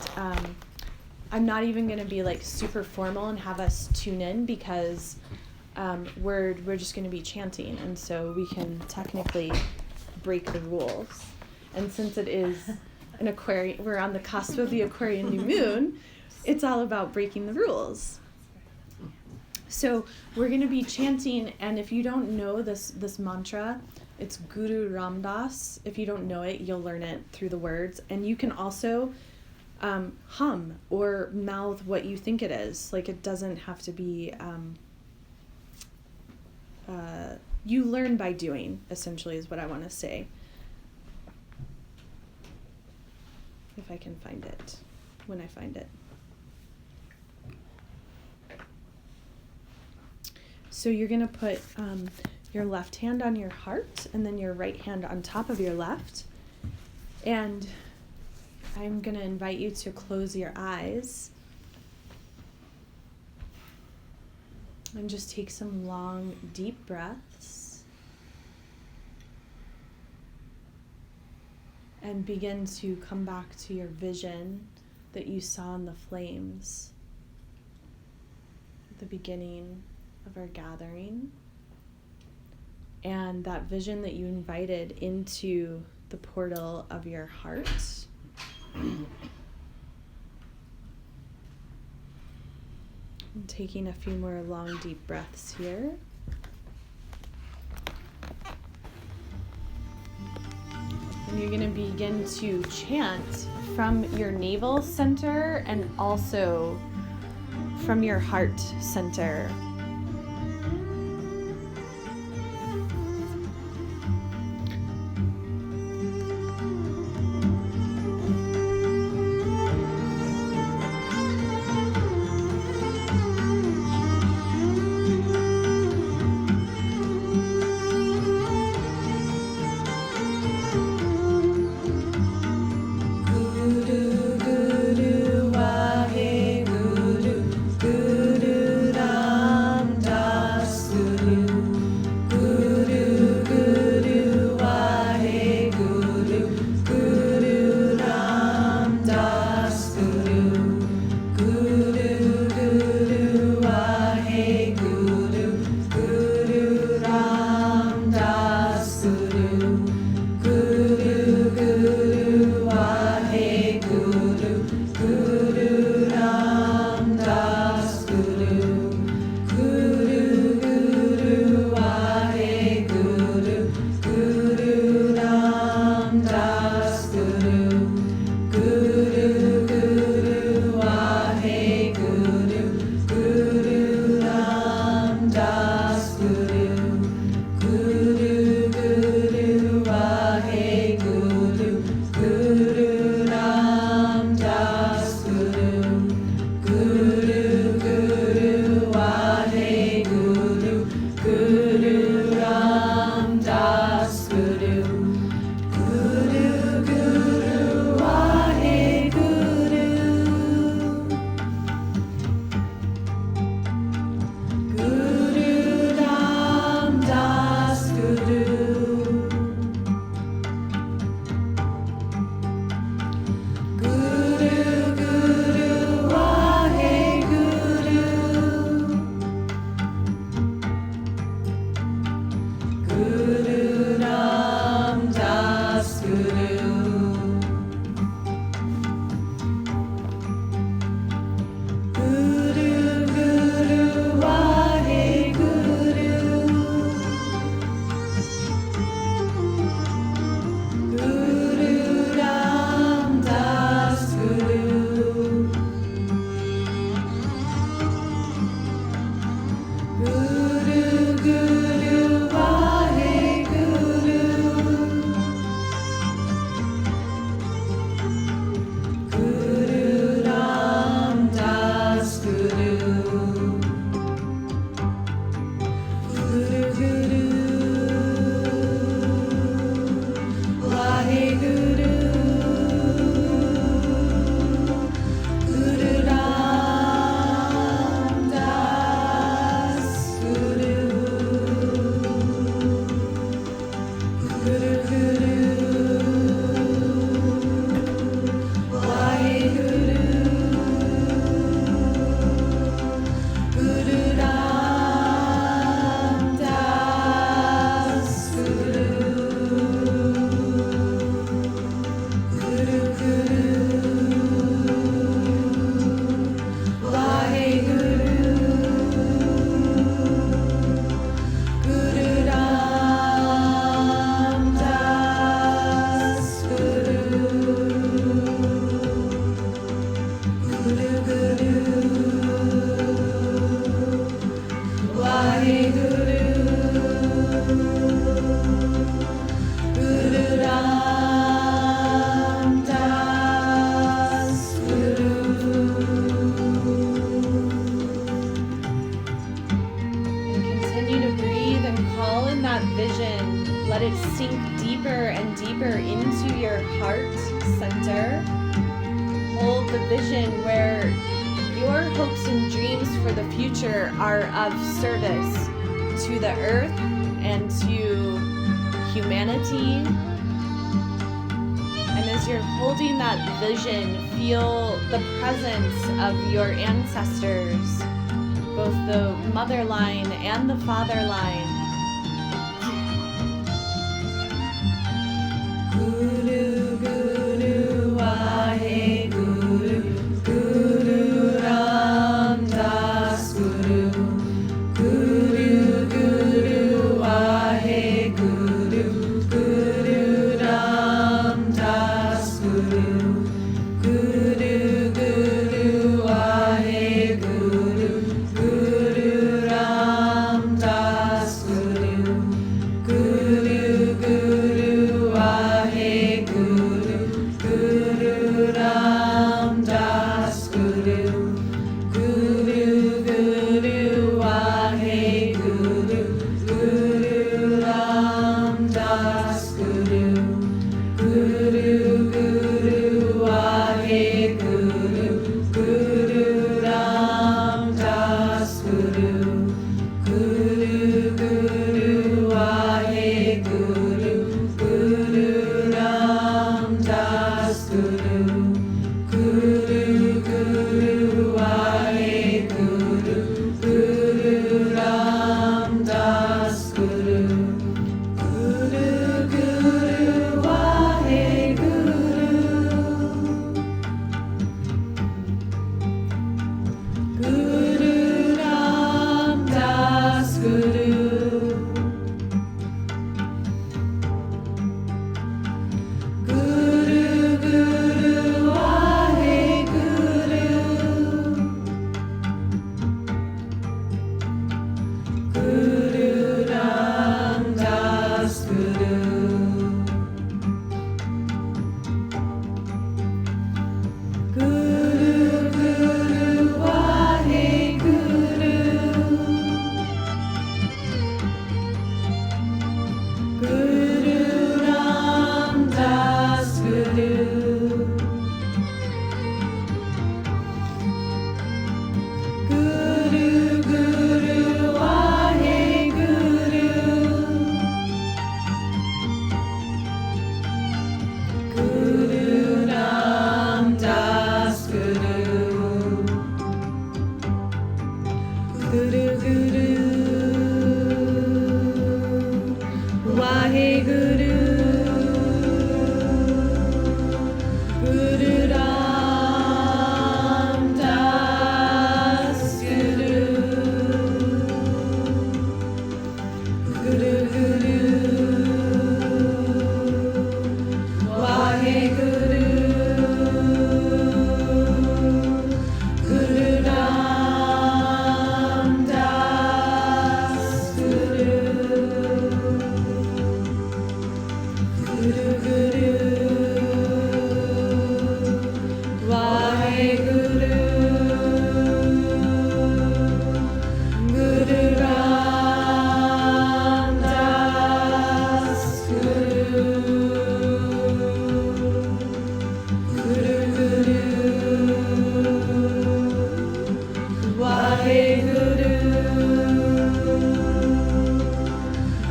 I'm not even going to be like super formal and have us tune in, because we're just going to be chanting, and so we can technically break the rules. And since it is an Aquarian, we're on the cusp of the Aquarian New Moon, it's all about breaking the rules. So we're going to be chanting, and if you don't know this mantra, it's Guru Ram Das. If you don't know it, you'll learn it through the words. And you can also hum or mouth what you think it is. Like, it doesn't have to be, you learn by doing, essentially, is what I want to say. If I can find it, when I find it. So you're going to put your left hand on your heart and then your right hand on top of your left. And I'm going to invite you to close your eyes and just take some long, deep breaths and begin to come back to your vision that you saw in the flames at the beginning of our gathering, and that vision that you invited into the portal of your heart. And taking a few more long, deep breaths here. And you're going to begin to chant from your navel center and also from your heart center. call in that vision. Let it sink deeper and deeper into your heart center. Hold the vision where your hopes and dreams for the future are of service to the earth and to humanity. And as you're holding that vision, feel the presence of your ancestors, both the mother line and the father line. Guru, Guru, Wahe Guru, Guru Ram Das Guru, Guru, Guru, Wahe Guru, Guru Ram Das Guru, Guru, Guru, Wahe Guru, Guru Ram Das Guru, Guru, Guru, Wahe Guru, Guru Ram Das Guru, Guru, Guru, Wahe Guru, Guru Ram Das Guru, Guru, Guru, Wahe Guru, Guru Ram Das Guru, Guru, Guru, Wahe Guru, Guru Ram Das Guru, Guru, Guru, Wahe Guru, Guru Ram Das Guru, Guru, Guru, Wahe Guru, Guru Ram Das Guru, Guru, Guru, Wahe Guru, Guru Ram Das Guru, Guru, Guru, Wahe Guru, Guru Ram Das Guru, Guru, Guru, Wahe Guru, Guru Ram Das Guru, Guru, Guru, Wahe Guru, Guru Ram Das Guru, Guru, Guru, Wahe Guru,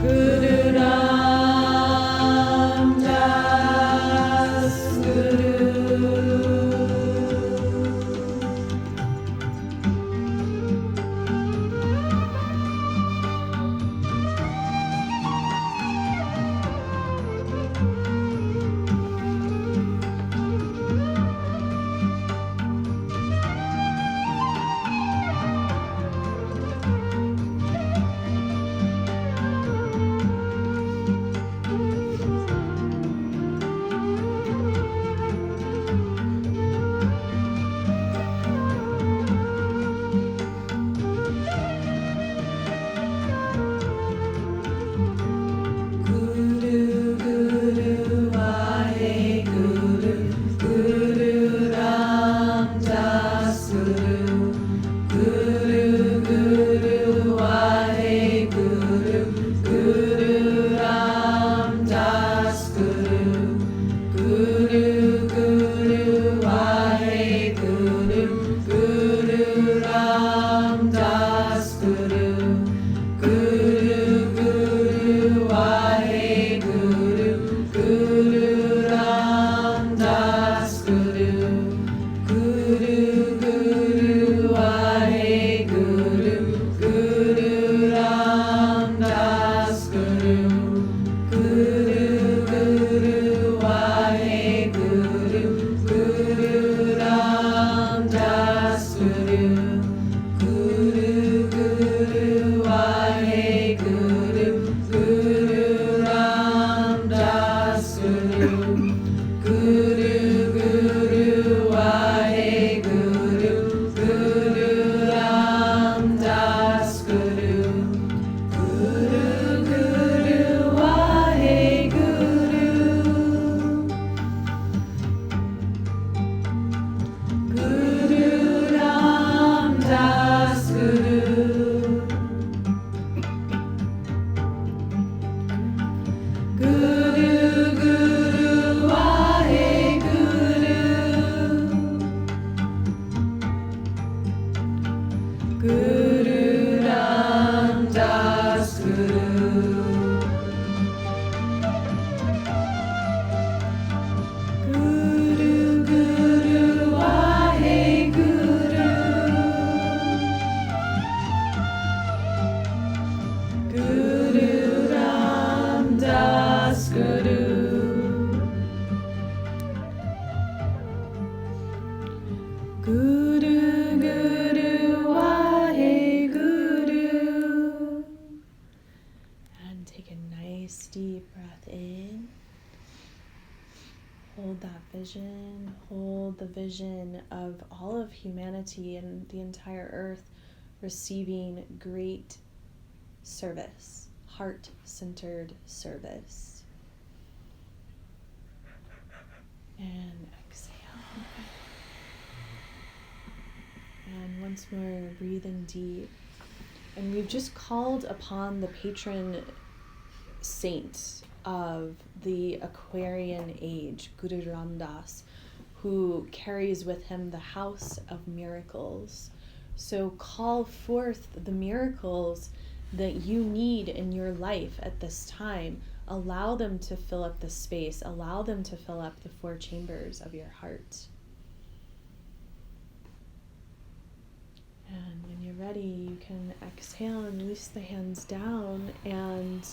Guru Ram Das Guru, Guru, Guru, Wahe Guru, Guru Ram Das Guru, Guru, Guru, Wahe Guru, Guru Ram Das Guru And take a nice deep breath in. Hold that vision. Hold the vision of all of humanity and the entire earth receiving great service, heart-centered service. And exhale. And once more, breathe in deep. And we've just called upon the patron saint of the Aquarian age, Guru Ramdas, who carries with him the house of miracles. So call forth the miracles that you need in your life at this time. Allow them to fill up the space. Allow them to fill up the 4 chambers of your heart. And when you're ready, you can exhale and loose the hands down and